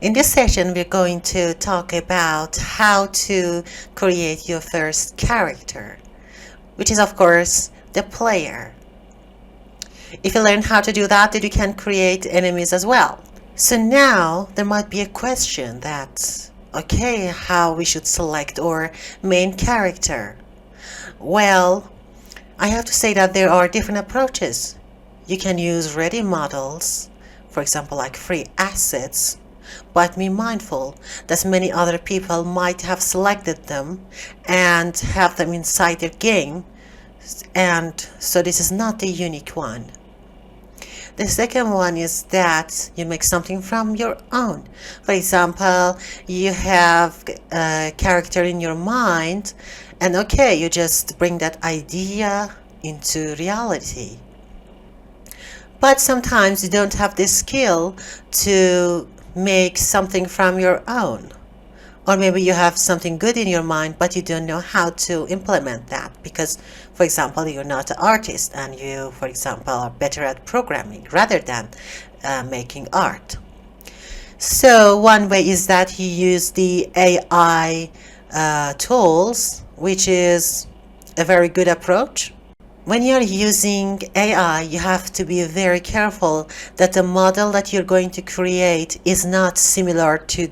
In this session, we're going to talk about how to create your first character, which is, of course, the player. If you learn how to do that, then you can create enemies as well. So now there might be a question that, okay, how we should select our main character. Well, I have to say that there are different approaches. You can use ready models, for example, like free assets, but be mindful that many other people might have selected them and have them inside their game, and so this is not the unique one. The second one is that you make something from your own. For example, you have a character in your mind, and okay, you just bring that idea into reality. But sometimes you don't have the skill to make something from your own. Or maybe you have something good in your mind, but you don't know how to implement that because, for example, you're not an artist and you, for example, are better at programming rather than making art. So one way is that you use the AI tools, which is a very good approach. When you're using AI, you have to be very careful that the model that you're going to create is not similar to,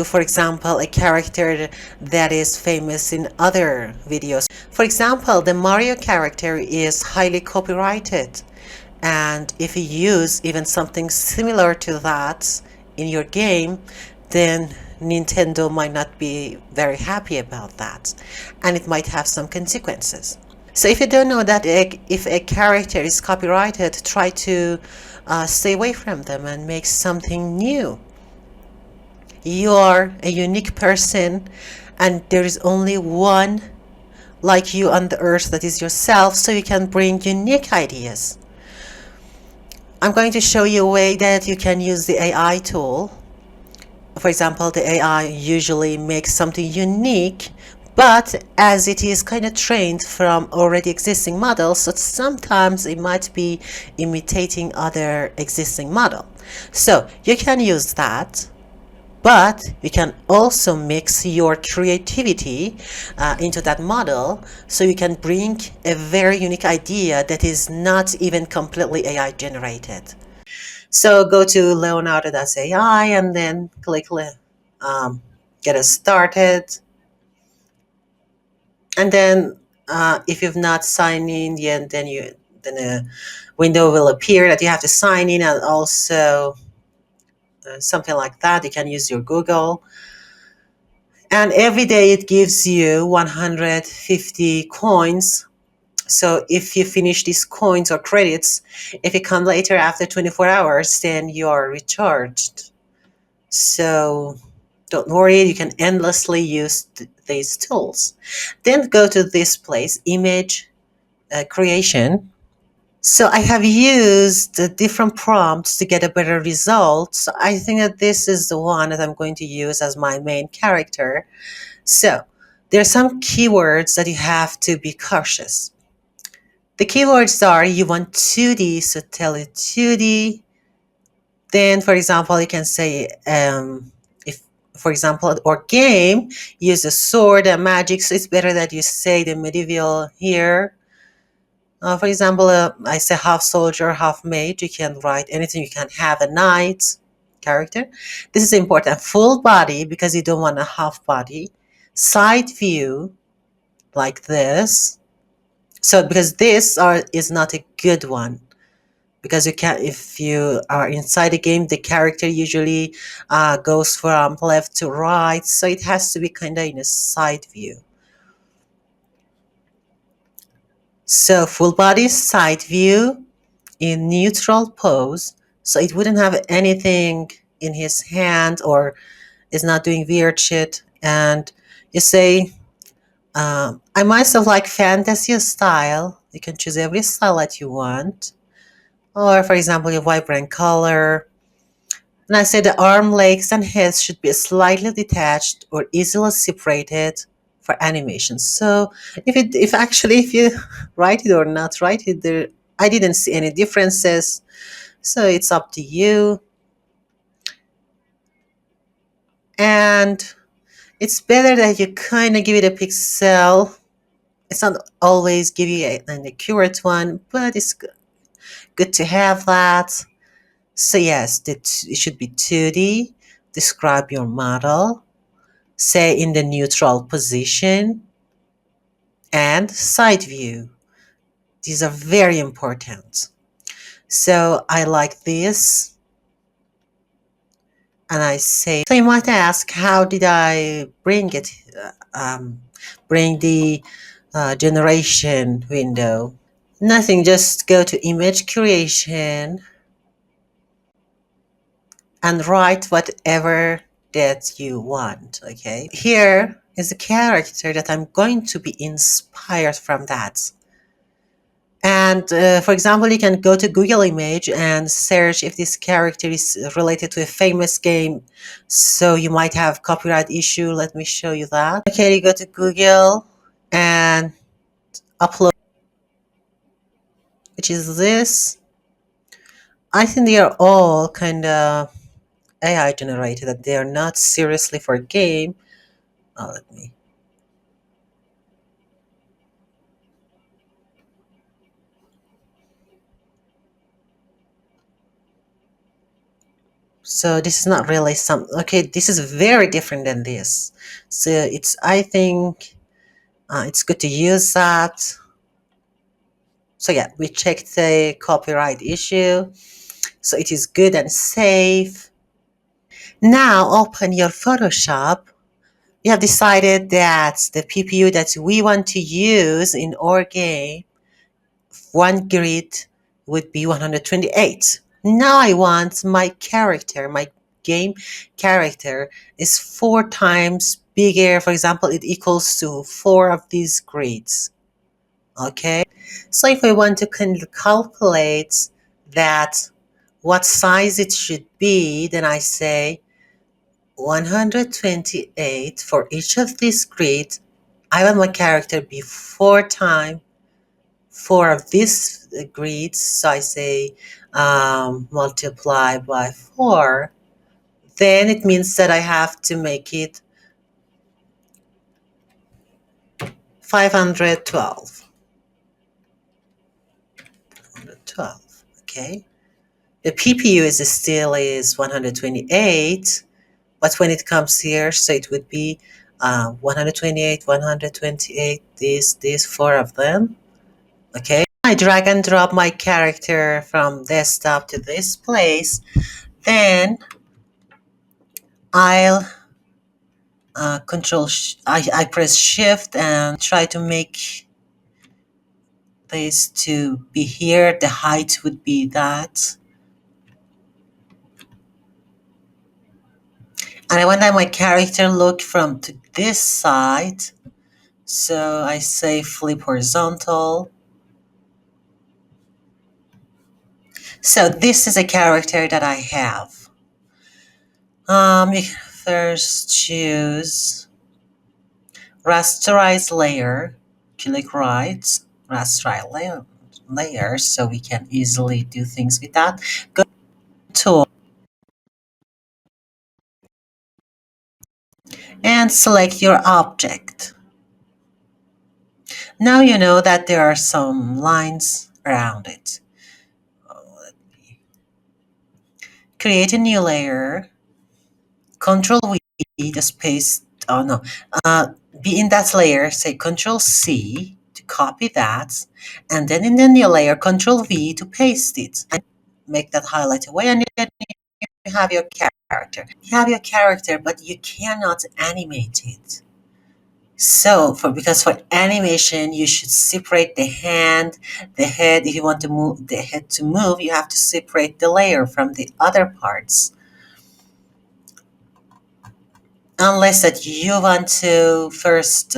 for example, a character that is famous in other videos. For example, the Mario character is highly copyrighted. And if you use even something similar to that in your game, then Nintendo might not be very happy about that. And it might have some consequences. So if you don't know that if a character is copyrighted, try to stay away from them and make something new. You are a unique person and there is only one like you on the earth, that is yourself, so you can bring unique ideas. I'm going to show you a way that you can use the AI tool. For example, the AI usually makes something unique, but as it is kind of trained from already existing models, so sometimes it might be imitating other existing model. So you can use that, but you can also mix your creativity into that model, so you can bring a very unique idea that is not even completely AI generated. So go to Leonardo.ai and then click get us started. And then if you've not signed in yet, then a window will appear that you have to sign in, and also something like that. You can use your Google. And every day it gives you 150 coins. So if you finish these coins or credits, if you come later after 24 hours, then you are recharged. So don't worry, you can endlessly use these tools. Then go to this place, image creation. So I have used different prompts to get a better result. So I think that this is the one that I'm going to use as my main character. So there are some keywords that you have to be cautious. The keywords are you want 2D, so tell it 2D. Then, for example, you can say, if, for example, or game, use a sword and magic. So it's better that you say the medieval here. For example, I say half soldier, half mage. You can write anything. You can have a knight character. This is important. Full body, because you don't want a half body. Side view, like this. So because is not a good one, because you can, if you are inside the game, the character usually goes from left to right, so it has to be kind of in a side view. So full body side view in neutral pose, so it wouldn't have anything in his hand or is not doing weird shit. And you say, I myself like fantasy style. You can choose every style that you want, or for example your vibrant color. And I say the arm, legs, and heads should be slightly detached or easily separated for animation. So if you write it or not write it, there I didn't see any differences. So it's up to you. And it's better that you kind of give it a pixel. It's not always give you an accurate one, but it's good to have that. So yes, it should be 2D. Describe your model. Say in the neutral position and side view. These are very important. So I like this and I say, so you might ask, how did I bring the generation window? Nothing, just go to image creation and write whatever that you want, okay? Here is a character that I'm going to be inspired from that. And for example, you can go to Google Image and search if this character is related to a famous game. So you might have copyright issue. Let me show you that. Okay, you go to Google and upload, which is this. I think they are all kind of AI generated, that they are not seriously for game. Oh, let me. So this is not really some. Okay, this is very different than this. So it's. I think it's good to use that. So yeah, we checked the copyright issue. So it is good and safe. Now open your Photoshop. We have decided that the PPU that we want to use in our game, one grid would be 128. Now I want my character, my game character is 4 times bigger. For example, it equals to 4 of these grids. Okay. So if I want to calculate that, what size it should be, then I say 128 for each of these grids. I want my character be 4 of these grids. So I say multiply by 4. Then it means that I have to make it 512. 512. Okay. The PPU is still 128, but when it comes here, so it would be 128, 128, these 4 of them. Okay. I drag and drop my character from desktop to this place. Then I'll I press shift and try to make this to be here. The height would be that. And I want that my character look from to this side. So I say flip horizontal. So this is a character that I have. You first choose rasterize layer, click right, rasterize layer, so we can easily do things with that. Go to and select your object. Now you know that there are some lines around it. Create a new layer, Control V, just paste, oh no, uh, be in that layer, say Control C to copy that, and then in the new layer, Control V to paste it. And make that highlight away, and then you have your character. You have your character, but you cannot animate it. So, because for animation, you should separate the hand, the head. If you want to move the head to move, you have to separate the layer from the other parts. Unless that you want to first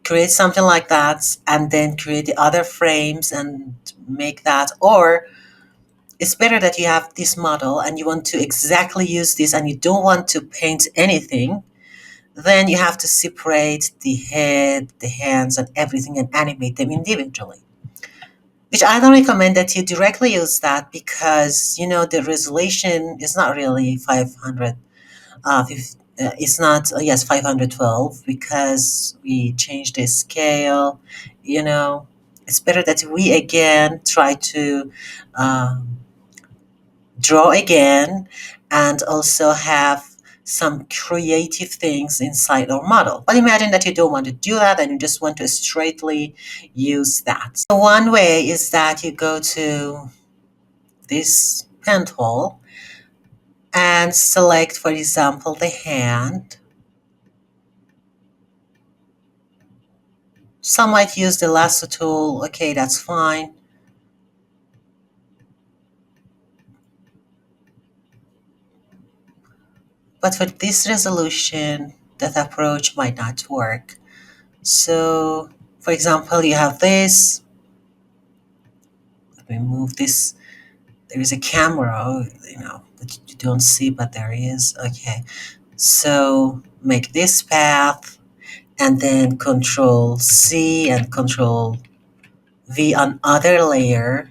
create something like that and then create the other frames and make that, or it's better that you have this model and you want to exactly use this and you don't want to paint anything, then you have to separate the head, the hands, and everything and animate them individually. Which I don't recommend that you directly use that, because the resolution is not really 500 It's not, yes, 512 because we changed the scale. You know, it's better that we again try to um, draw again and also have some creative things inside our model. But imagine that you don't want to do that and you just want to straightly use that. So one way is that you go to this pen tool and select, for example, the hand. Some might use the lasso tool. Okay, that's fine. But for this resolution, that approach might not work. So, for example, you have this. Let me move this. There is a camera, that you don't see, but there is. Okay. So, make this path and then Control C and Control V on other layer.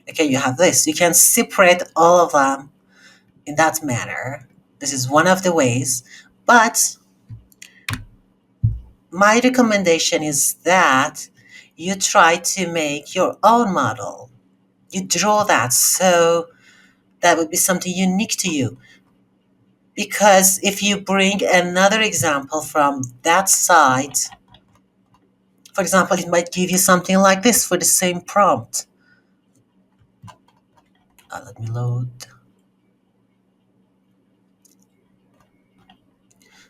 Okay, you have this. You can separate all of them in that manner. This is one of the ways, but my recommendation is that you try to make your own model. You draw that, so that would be something unique to you. Because if you bring another example from that site, for example, it might give you something like this for the same prompt. Let me load.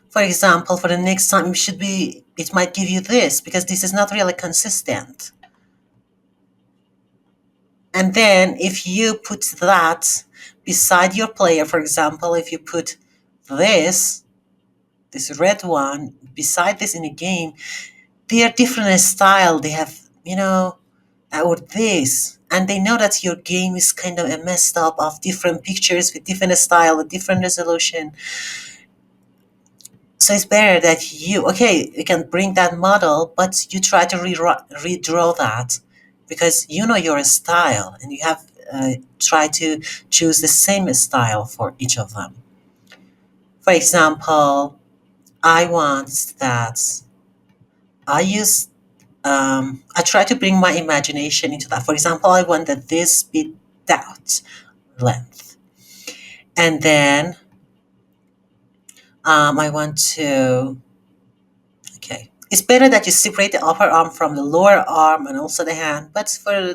For example, for the next time, it might give you this because this is not really consistent. And then if you put that beside your player, for example, if you put this, this red one, beside this in a game, they are different in style. They have, or this. And they know that your game is kind of a messed up of different pictures with different style, with different resolution. So it's better that you can bring that model, but you try to redraw that because you know your style and you have try to choose the same style for each of them. For example, I want that I use, I try to bring my imagination into that. For example, I want that this be that length. And then I want to, okay. It's better that you separate the upper arm from the lower arm and also the hand, but for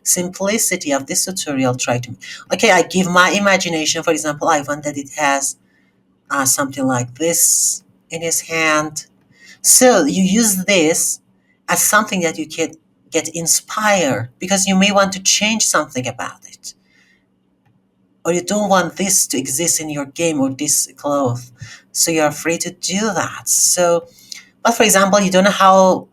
simplicity of this tutorial, try to, okay, I give my imagination. For example, I want that it has something like this in his hand. So you use this as something that you can get inspired because you may want to change something about it. Or you don't want this to exist in your game or this cloth. So you're free to do that. So, but for example, you don't know how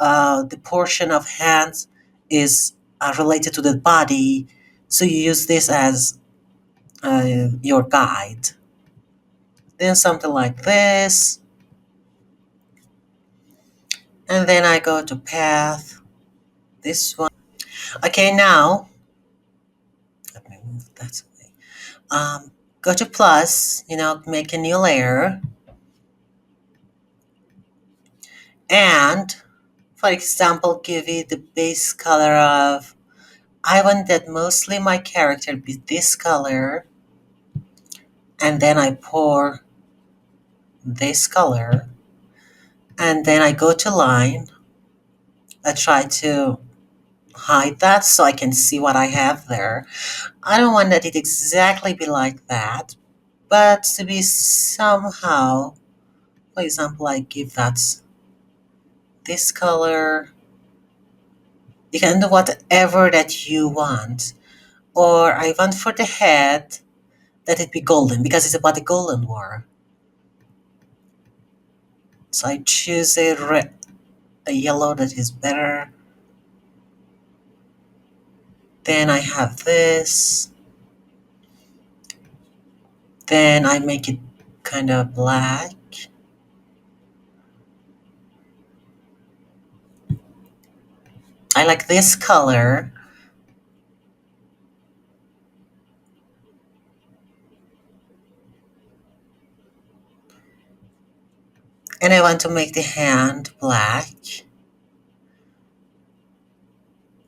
the portion of hands is related to the body. So you use this as your guide. Then something like this. And then I go to path, this one. Okay, now, let me move that away. Go to plus, make a new layer. And, for example, give it the base color of, I want that mostly my character be this color. And then I pour this color. And then I go to line. I try to hide that so I can see what I have there. I don't want that it exactly be like that, but to be somehow, for example, I give that this color. You can do whatever that you want. Or I want for the head that it be golden because it's about the golden war. So I choose a yellow that is better. Then I have this. Then I make it kind of black. I like this color. And I want to make the hand black.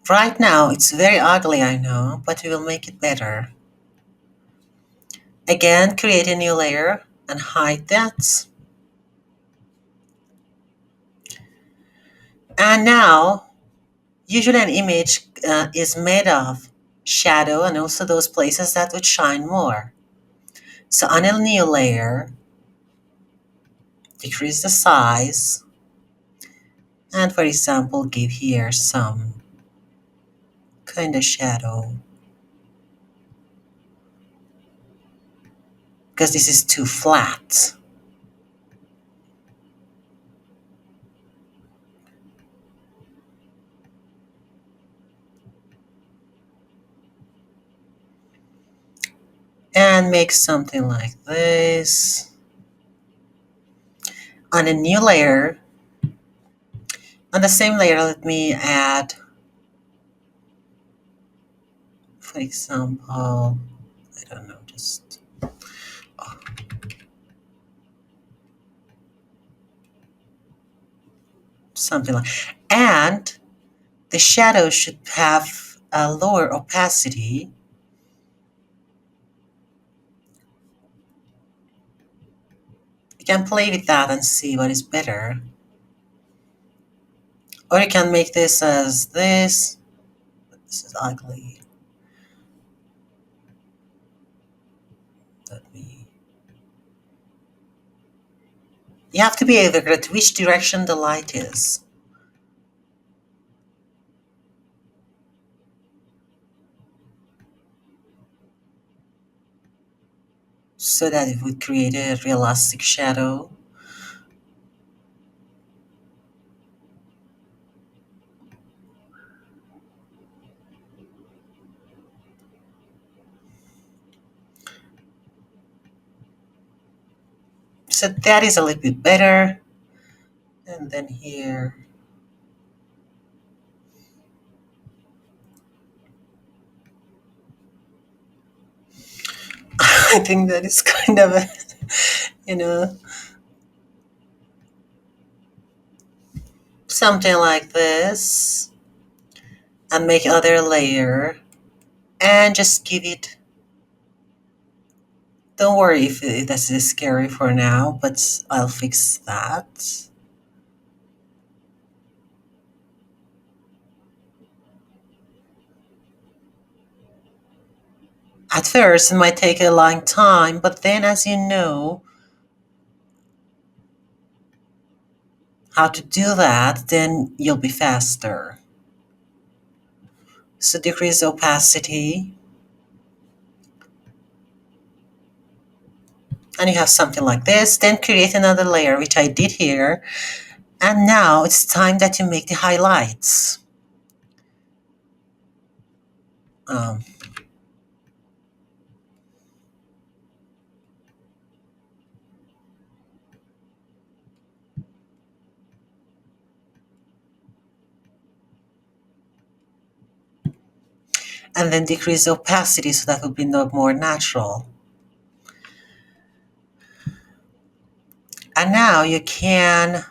Right now, it's very ugly, I know, but we will make it better. Again, create a new layer and hide that. And now, usually an image is made of shadow and also those places that would shine more. So on a new layer, decrease the size, and for example, give here some kind of shadow, because this is too flat. And make something like this. On a new layer, on the same layer, let me add, for example, I don't know, just something like, and the shadow should have a lower opacity. You can play with that and see what is better. Or you can make this as this. This is ugly. Let me. You have to be aware at which direction the light is, so that it would create a realistic shadow. So that is a little bit better. And then here, I think that is kind of a, you know, something like this. And make other layer and just give it, don't worry if this is scary for now, but I'll fix that. At first, it might take a long time, but then as you know how to do that, then you'll be faster. So decrease opacity, and you have something like this. Then create another layer, which I did here. And now it's time that you make the highlights. Um, and then decrease opacity so that will be no more natural. And now you can,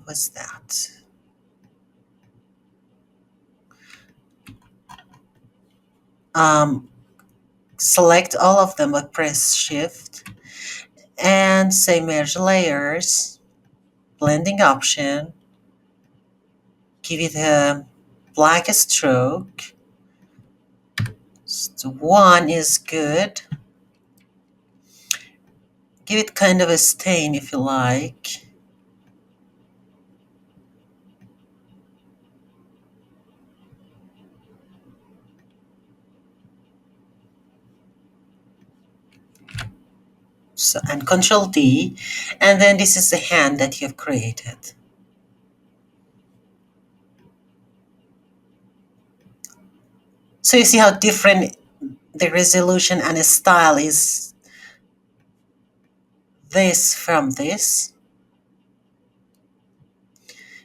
what's that? Um, Select all of them, but press Shift and say Merge Layers, Blending option, give it a black stroke. So one is good. Give it kind of a stain if you like. So, and Control D, and then this is the hand that you've created. So you see how different the resolution and the style is, this from this.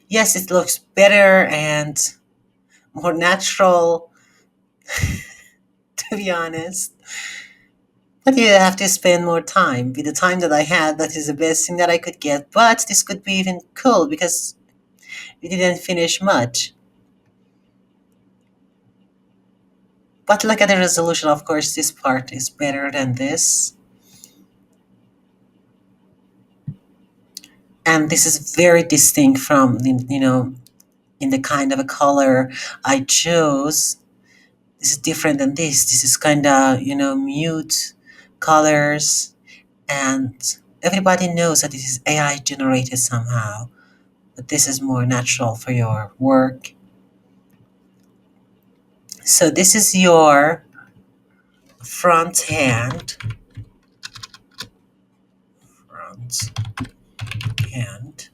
Yes, it looks better and more natural, to be honest. But you have to spend more time. With the time that I had, that is the best thing that I could get. But this could be even cool because we didn't finish much. But look at the resolution. Of course, this part is better than this. And this is very distinct from, in the kind of a color I chose. This is different than this. This is kind of, mute colors. And everybody knows that this is AI generated somehow. But this is more natural for your work. So this is your front hand. Front hand.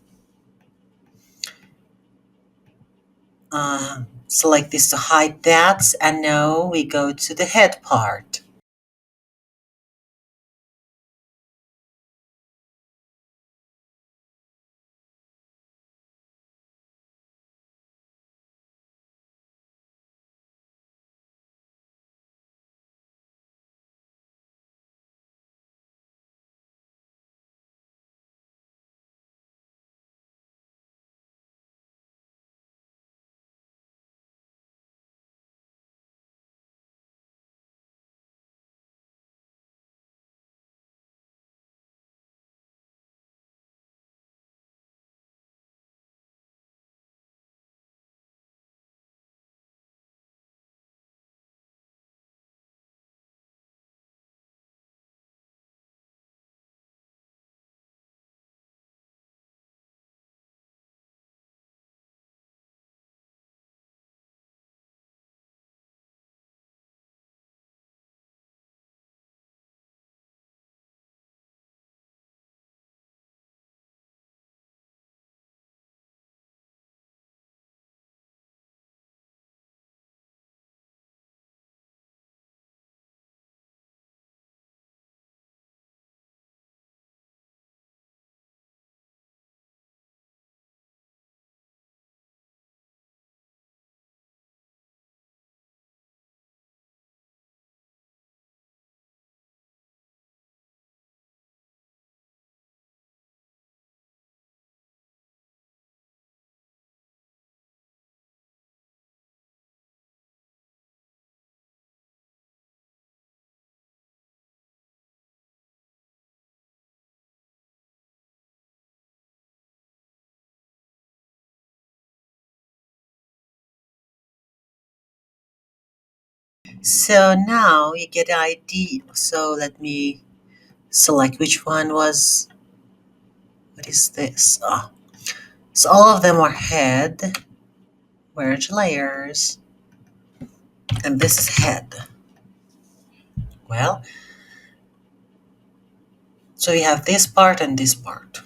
Select this to hide that. And now we go to the head part. So now you get the idea. So let me select which one was. What is this? Oh, so all of them are head, merge layers, and this is head. Well, so we have this part and this part.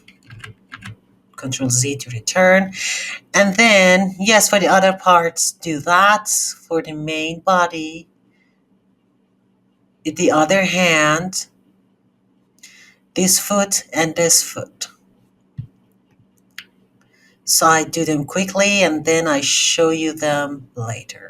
Control Z to return. And then, yes, for the other parts, do that. For the main body, with the other hand, this foot and this foot. So I do them quickly and then I show you them later.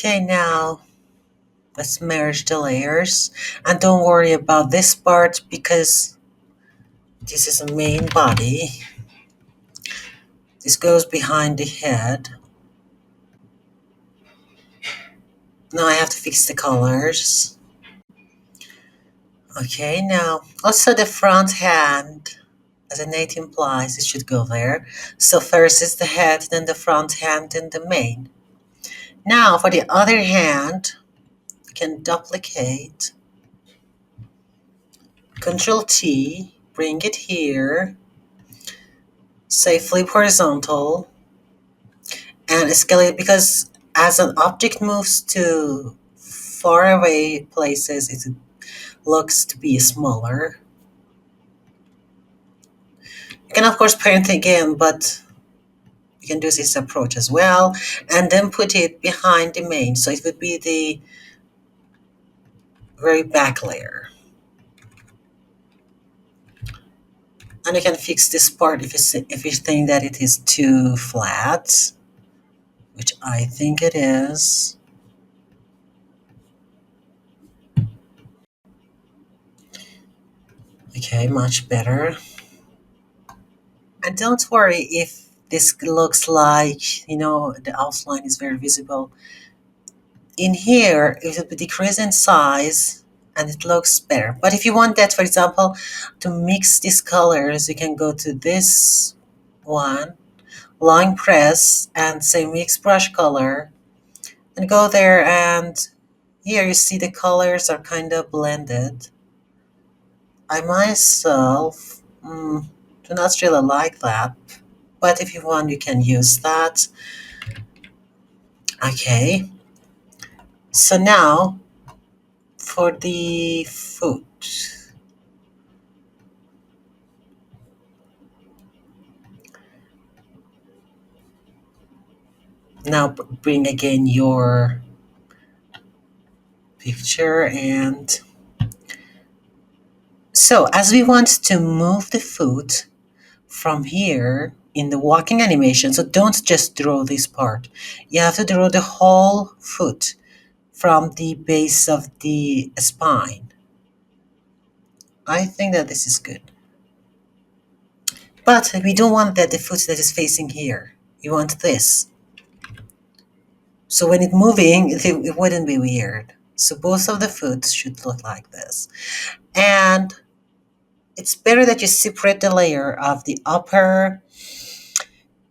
Okay, now let's merge the layers. And don't worry about this part because this is a main body. This goes behind the head. Now I have to fix the colors. Okay, now also the front hand, as the name implies, it should go there. So first is the head, then the front hand, then the main. Now for the other hand, you can duplicate Control T, bring it here, say flip horizontal, and scale it because as an object moves to far away places, it looks to be smaller. You can of course parent again, but you can do this approach as well, and then put it behind the main. So it would be the very back layer. And you can fix this part if you think that it is too flat, which I think it is. Okay, much better. And don't worry if this looks like, the outline is very visible. In here, it will be decreased in size and it looks better. But if you want that, for example, to mix these colors, you can go to this one, line press, and say mix brush color, and go there, and here you see the colors are kind of blended. I myself do not really like that, but if you want, you can use that. Okay, so now for the foot. Now bring again your picture, and so as we want to move the foot from here in the walking animation, so don't just draw this part. You have to draw the whole foot from the base of the spine. I think that this is good. But we don't want that the foot that is facing here. You want this. So when it's moving, it wouldn't be weird. So both of the foot should look like this. And it's better that you separate the layer of the upper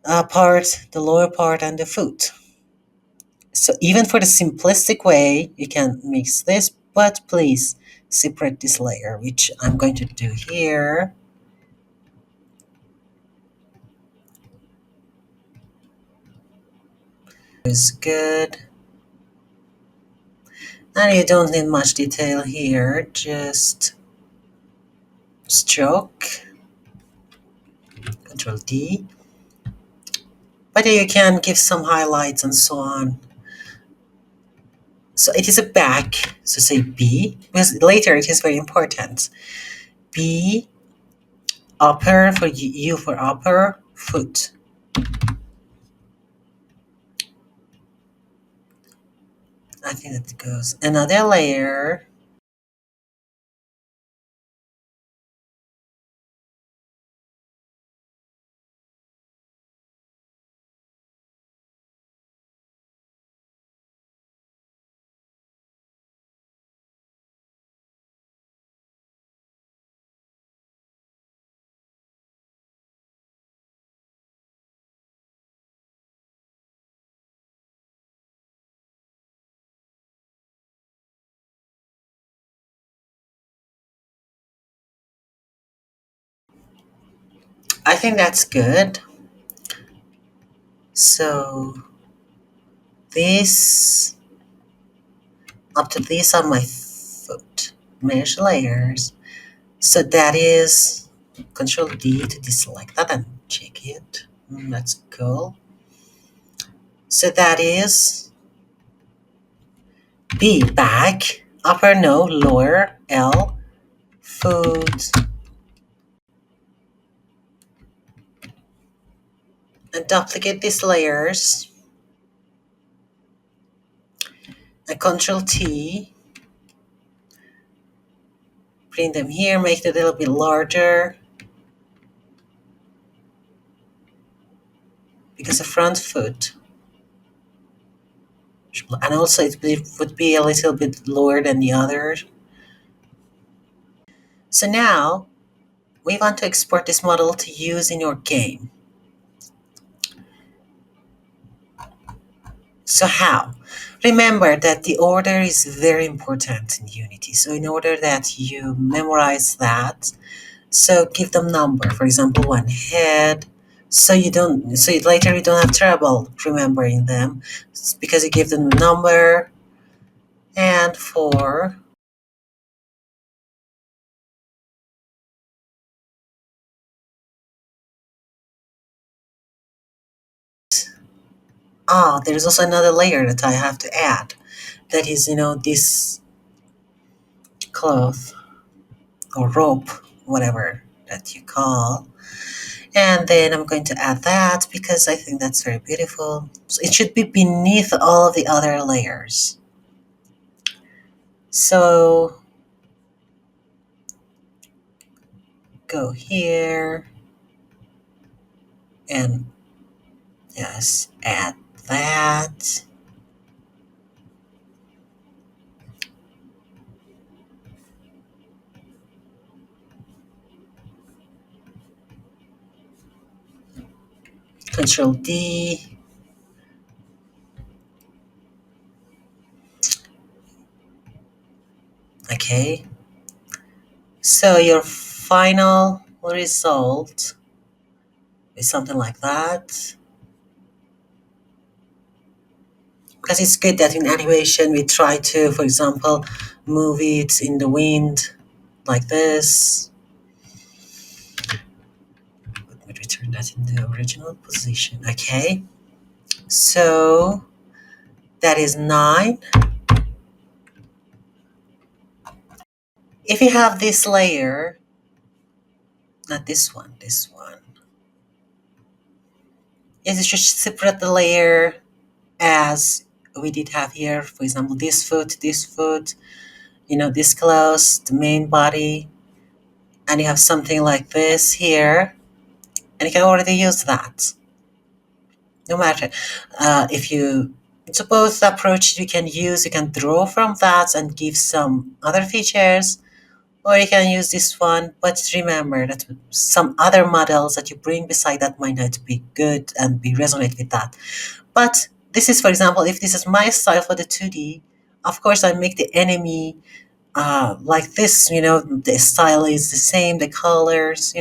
part, the lower part, and the foot. So even for the simplistic way, you can mix this, but please separate this layer, which I'm going to do here. Is good. And you don't need much detail here, just stroke, Control D. But you can give some highlights and so on. So it is a back, so say B, because later it is very important. B, upper for U for upper, foot. I think that goes. Another layer. I think that's good. So this, up to this on my foot. Mesh layers. So that is Control D to deselect that and check it. That's cool. So that is B, back, upper no, lower, L, foot, and duplicate these layers, and Control T, bring them here, make it a little bit larger, because the front foot, and also it would be a little bit lower than the others. So now, we want to export this model to use in your game. So how? Remember that the order is very important in Unity. So in order that you memorize that, so give them number. For example, one head. Later you don't have trouble remembering them. It's because you give them a number. And for there's also another layer that I have to add. That is, this cloth or rope, whatever that you call. And then I'm going to add that because I think that's very beautiful. So it should be beneath all of the other layers. So go here and yes, add that. Control D. Okay. So your final result is something like that. Because it's good that in animation we try to, for example, move it in the wind like this. Let me return that in the original position. Okay. So that is 9. If you have this layer, not this one. Yes, you should separate the layer as we did have here. For example, this foot, this clothes, the main body, and you have something like this here, and you can already use that. No matter if you, it's both approach you can use. You can draw from that and give some other features, or you can use this one. But remember that some other models that you bring beside that might not be good and be resonate with that. But this is, for example, if this is my style for the 2D, of course I make the enemy like this, the style is the same, the colors,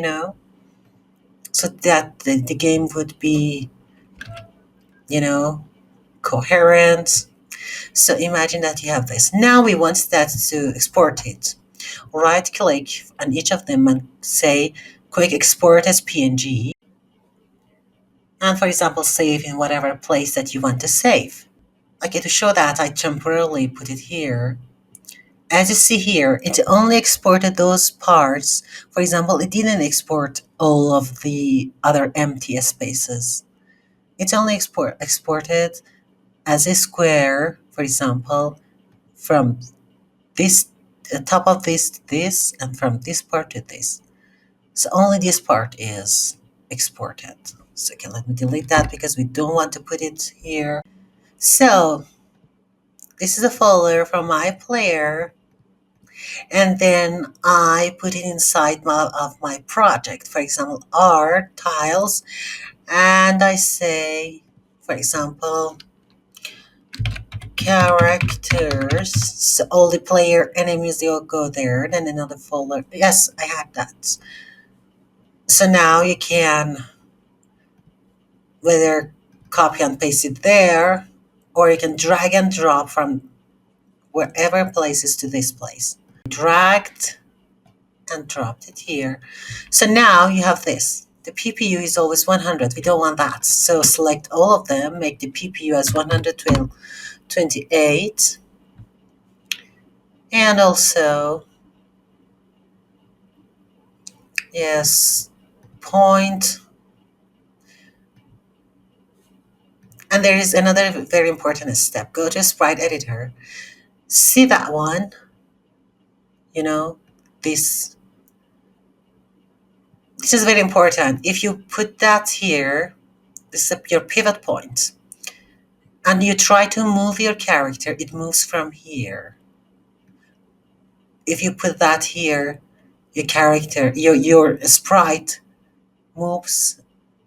so that the game would be, you know, coherent. So imagine that you have this. Now we want that to export it. Right click on each of them and say quick export as PNG. And for example, save in whatever place that you want to save. Okay, to show that, I temporarily put it here. As you see here, it only exported those parts. For example, it didn't export all of the other empty spaces. It only exported as a square, for example, from this the top of this to this, and from this part to this. So only this part is exported. So okay, let me delete that because we don't want to put it here. So this is a folder from my player, and then I put it inside of my project. For example, art, tiles, and I say, for example, characters. So all the player enemies, they all go there. Then another folder. Yes, I had that. So now you can whether copy and paste it there, or you can drag and drop from wherever places to this place. Dragged and dropped it here. So now you have this. The PPU is always 100. We don't want that. So select all of them, make the PPU as 128, and also, yes, point. And there is another very important step. Go to Sprite Editor. See that one? You know, this this is very important. If you put that here, this is your pivot point, and you try to move your character, it moves from here. If you put that here, your character, your sprite moves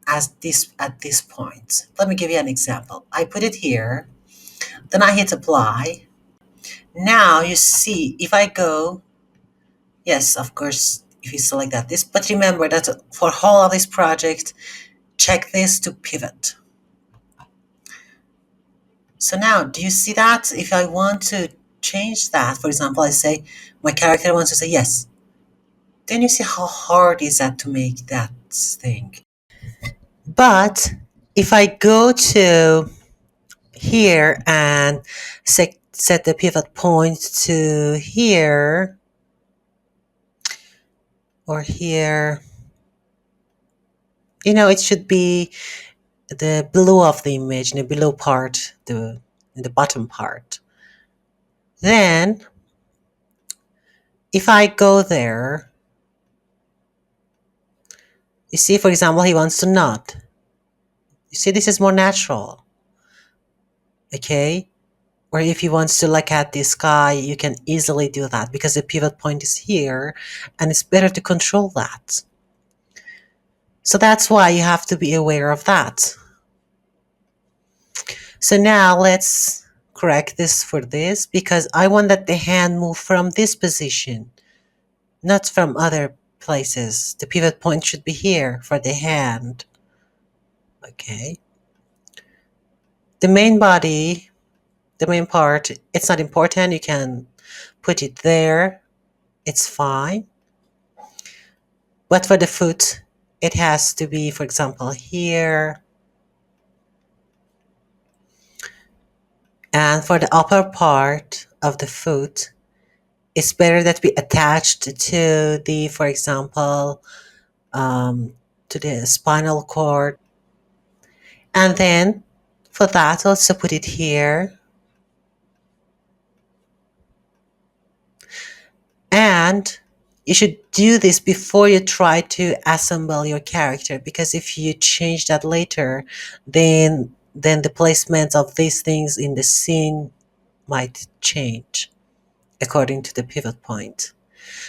as this at this point. Let me give you an example. I put it here, Then I hit apply. Now you see if I go, yes, of course, if you select that this, but remember that for all of this project, check this to pivot. So now, do you see that? If I want to change that, for example, I say my character wants to say yes. Then you see how hard is that to make that thing. But if I go to here and set the pivot point to here or here, it should be the below of the image, in the below part, in the bottom part. Then if I go there, you see, for example, he wants to nod. You see, this is more natural. Okay? Or if he wants to look at the sky, you can easily do that because the pivot point is here and it's better to control that. So that's why you have to be aware of that. So now let's correct this for this because I want that the hand move from this position, not from other places. The pivot point should be here for the hand. Okay. The main body, the main part, it's not important. You can put it there. It's fine. But for the foot, it has to be, for example, here. And for the upper part of the foot, it's better that we attached to the, for example, to the spinal cord. And then for that, also put it here. And you should do this before you try to assemble your character because if you change that later, then the placement of these things in the scene might change according to the pivot point.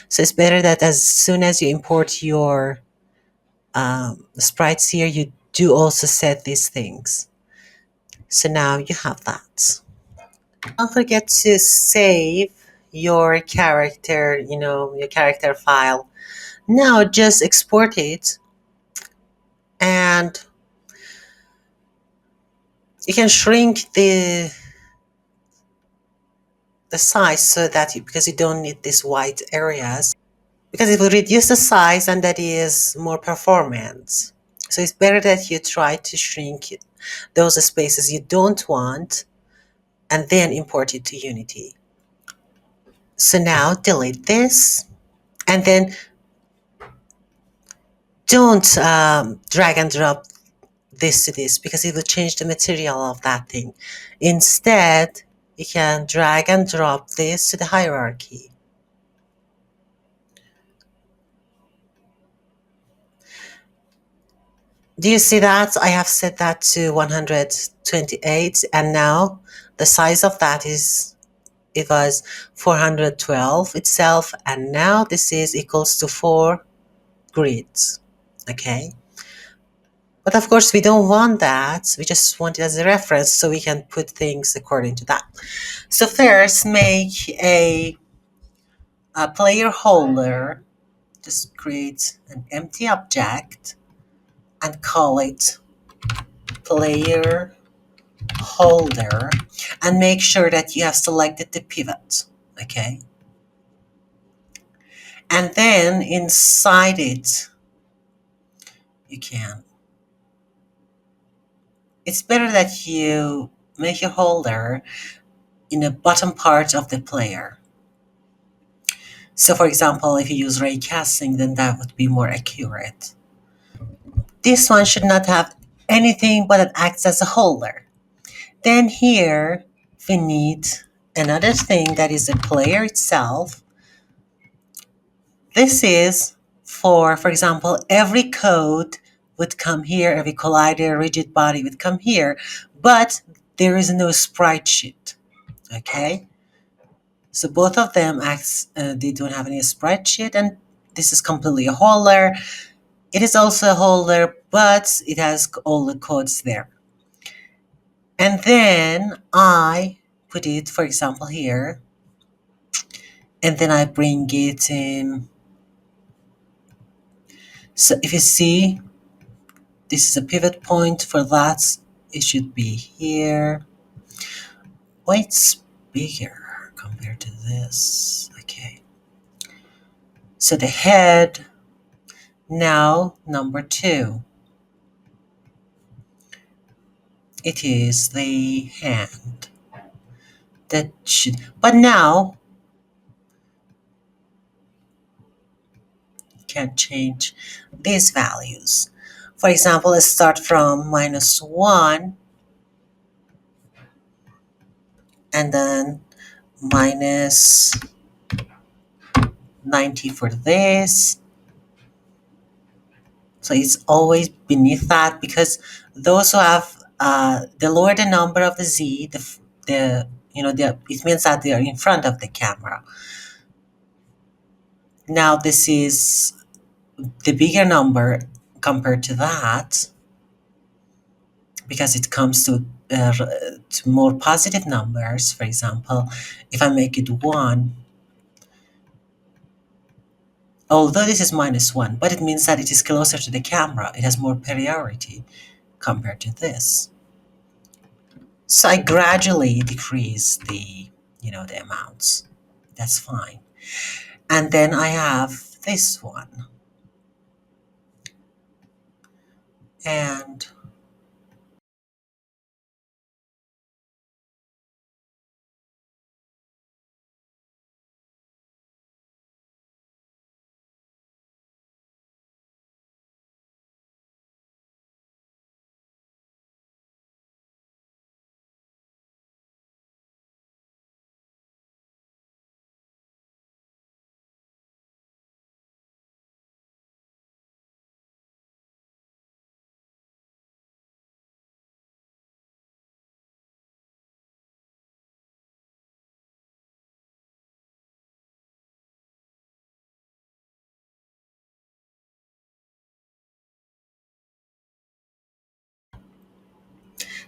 So it's better that as soon as you import your sprites here, you do also set these things. So now you have that. Don't forget to save your character, your character file. Now just export it and you can shrink the size so that because you don't need these white areas because it will reduce the size and that is more performance. So it's better that you try to shrink those spaces you don't want and then import it to Unity. So now delete this and then don't drag and drop this to this because it will change the material of that thing. Instead, you can drag and drop this to the hierarchy. Do you see that? I have set that to 128 and now the size of that it was 412 itself and now this is equals to 4 grids. Okay. But of course we don't want that. We just want it as a reference so we can put things according to that. So first make a player holder. Just create an empty object and call it player holder and make sure that you have selected the pivot. Okay. And then inside it, it's better that you make your holder in the bottom part of the player. So for example, if you use ray casting, then that would be more accurate. This one should not have anything but it acts as a holder. Then here we need another thing that is the player itself. This is for example, every code would come here, every collider, rigid body would come here, but there is no sprite sheet. Okay, so both of them they don't have any sprite sheet, and this is completely a holder. It is also a holder, but it has all the codes there. And then I put it, for example, here, and then I bring it in. So if you see, this is a pivot point for that. It should be here. Why it's bigger compared to this? Okay. So the head, now number 2. It is the hand. That should, but now can change these values. For example, let's start from -1 and then minus 90 for this. So it's always beneath that because those who have the lower the number of the z, the it means that they are in front of the camera. Now this is the bigger number compared to that because it comes to more positive numbers. For example, if I make it 1, although this is -1, but it means that it is closer to the camera. It has more priority compared to this. So I gradually decrease the amounts. That's fine. And then I have this one. And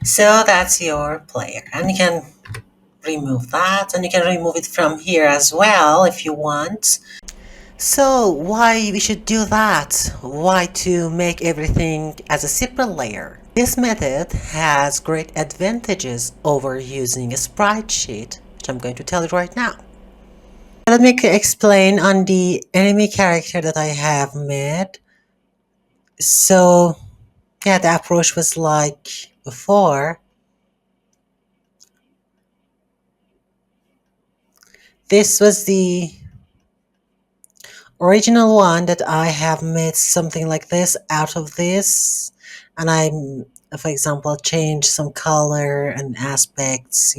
so that's your player. And you can remove that, and you can remove it from here as well if you want. So why we should do that? Why to make everything as a separate layer? This method has great advantages over using a sprite sheet, which I'm going to tell you right now. Let me explain on the enemy character that I have made. So yeah, the approach was like before. This was the original one that I have made something like this out of this, and I, for example, change some color and aspects.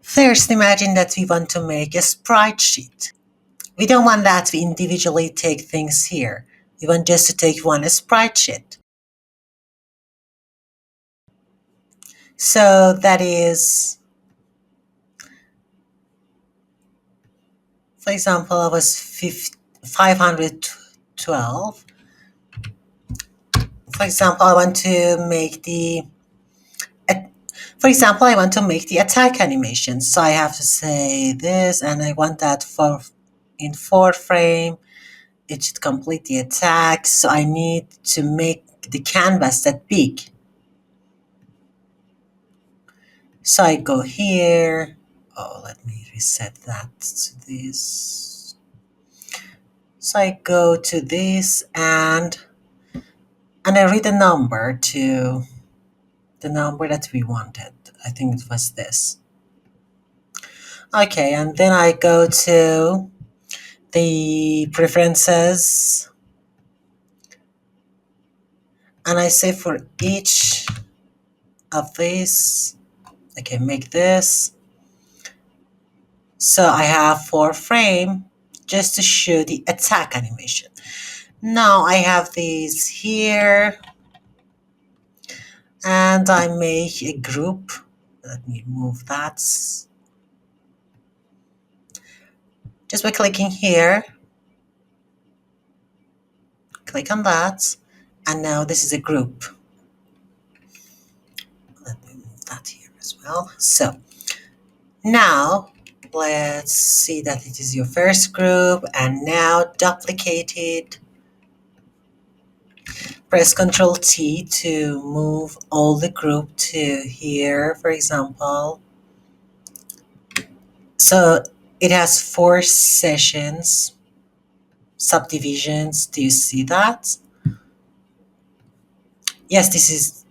First, imagine that we want to make a sprite sheet. We don't want that to individually take things here. We want just to take one sprite sheet. So that is, for example, I was 512. For example, I want to make the For example, I want to make the attack animation. So I have to say this, and I want that for in 4 frame. It should complete the attack. So I need to make the canvas that big. So I go here. Oh, let me reset that to this. So I go to this and I read a number to the number that we wanted. I think it was this. Okay, and then I go to the preferences and I say for each of these, okay, make this. So I have 4 frame just to show the attack animation. Now I have these here and I make a group. Let me move that. Just by clicking here, click on that, and now this is a group. Let me move that here as well. So Now, let's see that it is your first group, and now duplicate it. Press Ctrl T to move all the group to here, for example. So it has four sessions, subdivisions. Do you see that? Yes, this is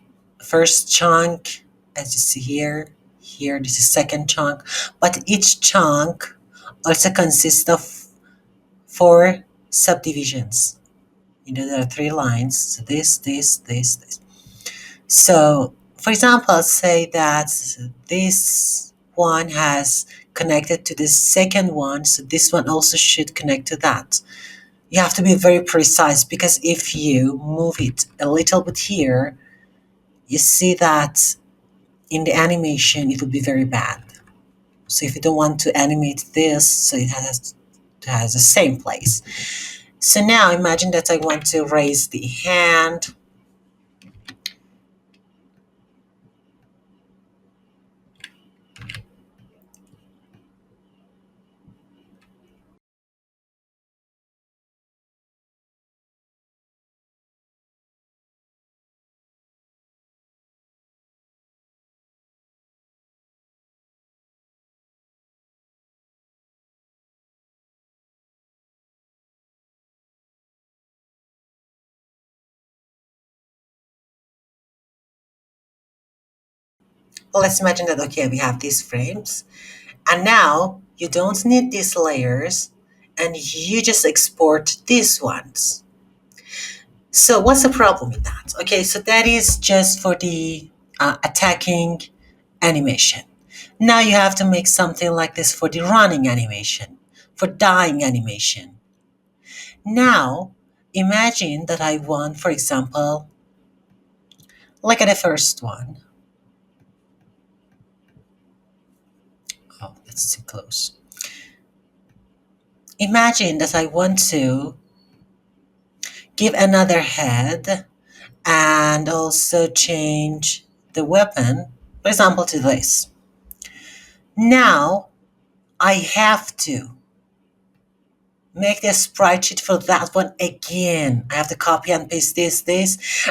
first chunk, as you see here. Here, this is second chunk. But each chunk also consists of four subdivisions. You know, there are three lines. So this. So, for example, say that this one has connected to the second one, so this one also should connect to that. You have to be very precise because if you move it a little bit here, you see that in the animation it will be very bad. So if you don't want to animate this, so it has the same place. So now imagine that I want to raise the hand. Well, let's imagine that, okay, we have these frames. And now you don't need these layers and you just export these ones. So what's the problem with that? Okay, so that is just for the attacking animation. Now you have to make something like this for the running animation, for dying animation. Now imagine that I want, for example, look at the first one. Oh, that's too close. Imagine that I want to give another head and also change the weapon, for example, to this. Now I have to make the sprite sheet for that one again. I have to copy and paste this,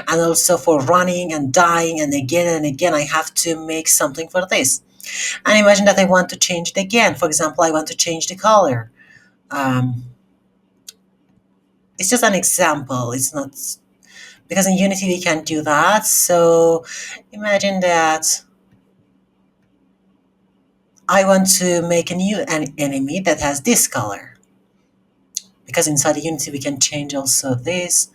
and also for running and dying and again, I have to make something for this. And imagine that I want to change it again. For example, I want to change the color. Um, it's just an example. It's not because in Unity we can't do that. So imagine that I want to make a new enemy that has this color. Because inside Unity we can change also this.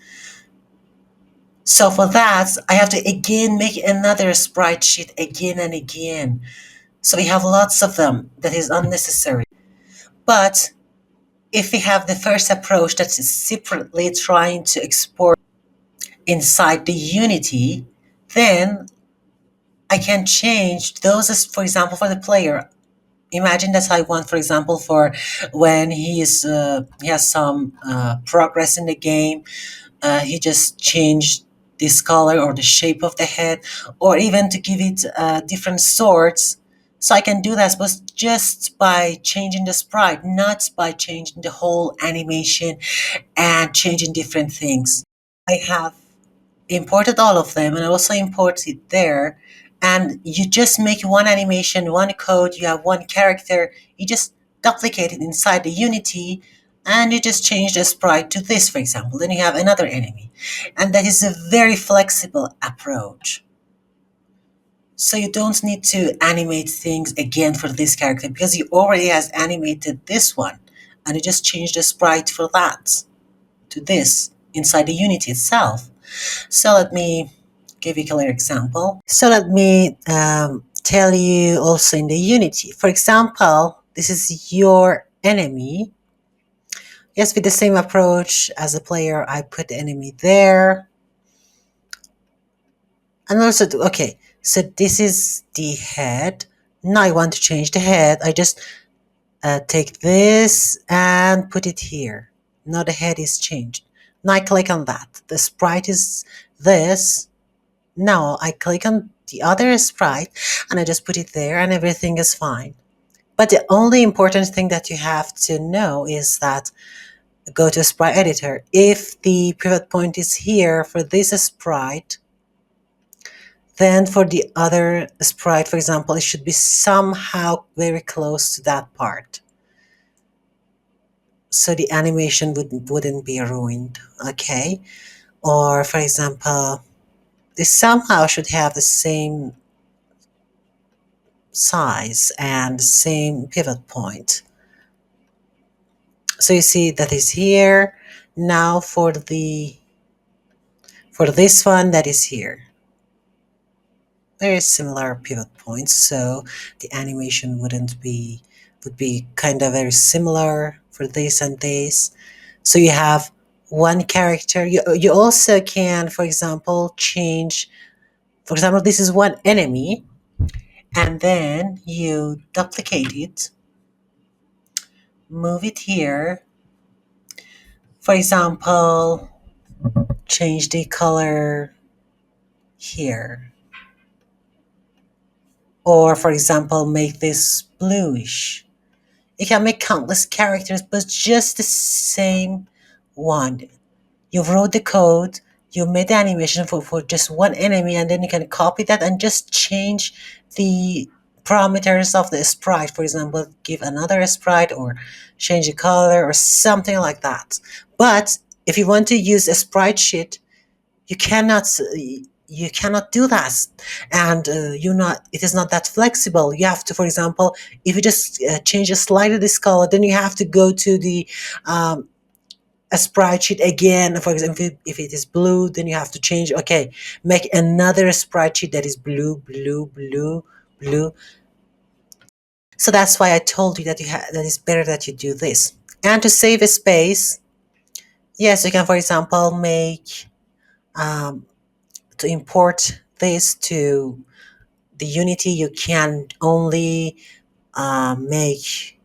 So for that, I have to again make another sprite sheet again and again. So we have lots of them that is unnecessary. But if we have the first approach that is separately trying to export inside the Unity, then I can change those as, for example, for the player. Imagine that I want, for example, for when he has some progress in the game, he just changed this color or the shape of the head, or even to give it different sorts. So I can do that, but just by changing the sprite, not by changing the whole animation and changing different things. I have imported all of them and I also import it there. And you just make one animation, one code, you have one character, you just duplicate it inside the Unity and you just change the sprite to this, for example. Then you have another enemy. And that is a very flexible approach. So you don't need to animate things again for this character because he already has animated this one. And you just change the sprite for that to this inside the Unity itself. So let me give you a clear example. So let me tell you also in the Unity. For example, this is your enemy. Yes, with the same approach as a player, I put the enemy there. And also, okay, so this is the head. Now I want to change the head. I just take this and put it here. Now the head is changed. Now I click on that. The sprite is this. Now I click on the other sprite and I just put it there and everything is fine. But the only important thing that you have to know is that go to sprite editor. If the pivot point is here for this sprite, then for the other sprite, for example, it should be somehow very close to that part. So the animation wouldn't be ruined, okay? Or for example, this somehow should have the same size and same pivot point. So you see that is here. Now for this one that is here. Very similar pivot points, so the animation would be kind of very similar for this and this. So you have one character. You also can, for example, change. For example, this is one enemy, and then you duplicate it, move it here. For example, change the color here. Or for example, make this bluish. You can make countless characters, but just the same one. You wrote the code, you made the animation for just one enemy, and then you can copy that and just change the parameters of the sprite. For example, give another sprite or change the color or something like that. But if you want to use a sprite sheet, you cannot you cannot do that, and you're not it is not that flexible. You have to, for example, if you just change a slider this color, then you have to go to the a sprite sheet again. For example, if it is blue, then you have to change, okay, make another sprite sheet that is blue, blue, blue, blue. So that's why I told you that that it's better that you do this. And to save a space, yes, you can, for example, make to import this to the Unity. You can only make,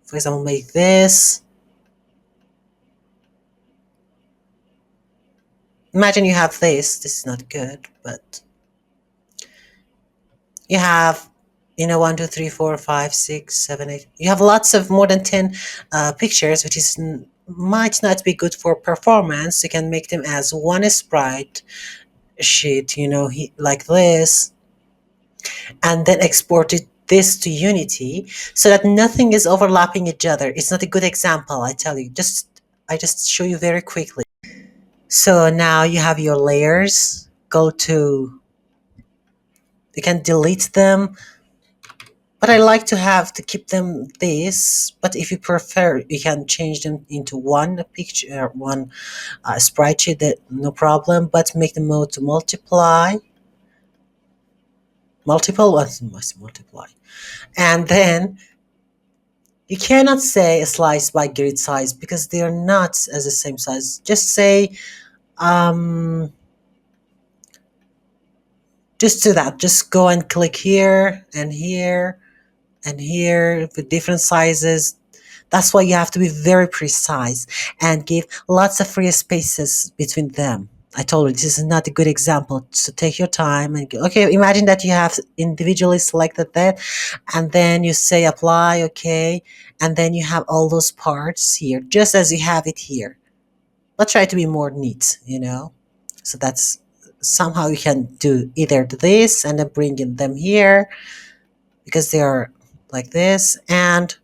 for example, make this. Imagine you have this. This is not good, but you have, you know, 1, 2, 3, 4, 5, 6, 7, 8. You have lots of more than 10 pictures, which is might not be good for performance. You can make them as one sprite sheet, you know, like this, and then export it this to Unity so that nothing is overlapping each other. It's not a good example, I tell you. I just show you very quickly. So now you have your layers. Go to, you can delete them, but I like to have to keep them this. But if you prefer, you can change them into one picture, one sprite sheet. That no problem. But make the mode to multiply, multiple ones must multiply, and then you cannot say a slice by grid size because they are not as the same size. Just say, um, just do that. Just go and click here and here and here with different sizes. That's why you have to be very precise and give lots of free spaces between them. I told you this is not a good example. So take your time and okay, imagine that you have individually selected that and then you say apply, okay, and then you have all those parts here, just as you have it here. Let's try to be more neat, you know? So that's somehow you can do either this and then bring in them here because they are like this, and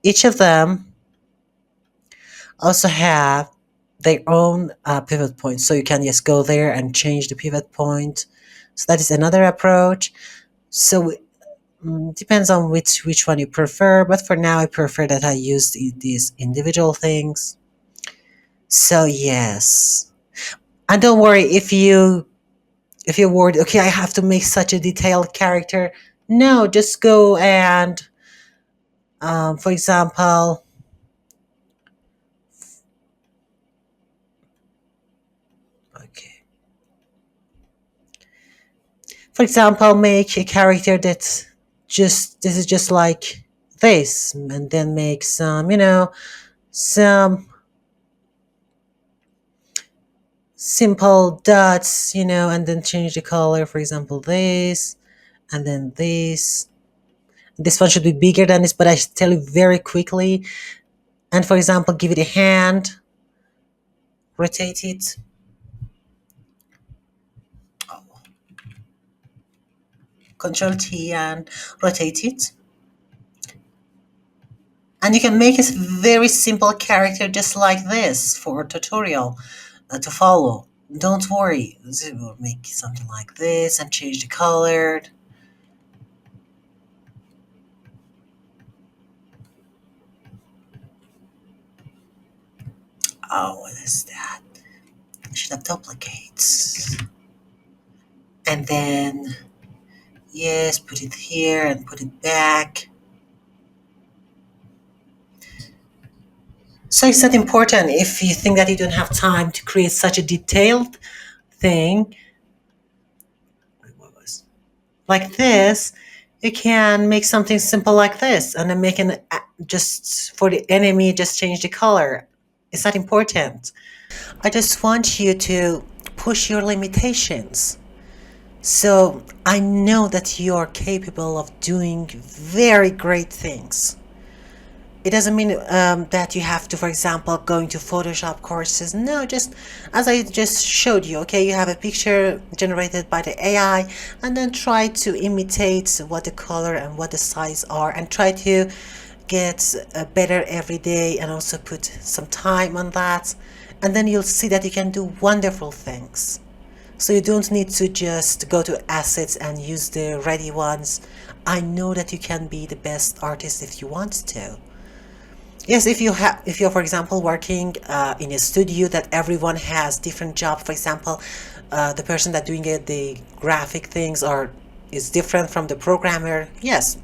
each of them also have their own pivot point. So you can just go there and change the pivot point. So that is another approach. So depends on which one you prefer, but for now I prefer that I use these individual things. So yes, and don't worry if you're worried, okay, I have to make such a detailed character. No, just go and for example, okay, for example, make a character that's just this is just like this, and then make some, you know, some simple dots, you know, and then change the color, for example, this, and then this, This one should be bigger than this, but I should tell you very quickly. And for example, give it a hand, rotate it. Control T and rotate it. And you can make a very simple character just like this for a tutorial to follow. Don't worry, we'll make something like this and change the color. Oh, what is that? I should have duplicates. And then, yes, put it here and put it back. So it's not important if you think that you don't have time to create such a detailed thing like this. You can make something simple like this and then make an just for the enemy, just change the color. It's not important. I just want you to push your limitations. So I know that you are capable of doing very great things. It doesn't mean that you have to, for example, going to Photoshop courses. No, just as I just showed you, okay, you have a picture generated by the AI and then try to imitate what the color and what the size are and try to get better every day and also put some time on that. And then you'll see that you can do wonderful things. So you don't need to just go to assets and use the ready ones. I know that you can be the best artist if you want to. Yes, if you're, for example, working in a studio that everyone has different job. For example, the person that doing the graphic things are is different from the programmer. Yes,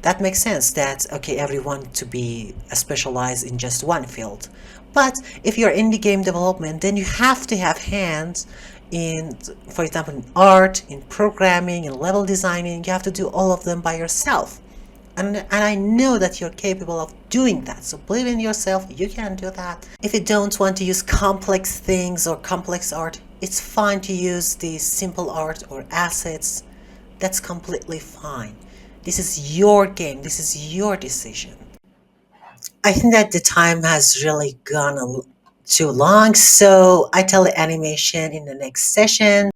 that makes sense. That okay, everyone to be specialized in just one field. But if you're in the game development, then you have to have hands in, for example, in art, in programming, in level designing. You have to do all of them by yourself. And I know that you're capable of doing that. So believe in yourself, you can do that. If you don't want to use complex things or complex art, it's fine to use the simple art or assets. That's completely fine. This is your game, this is your decision. I think that the time has really gone too long, so I tell the animation in the next session.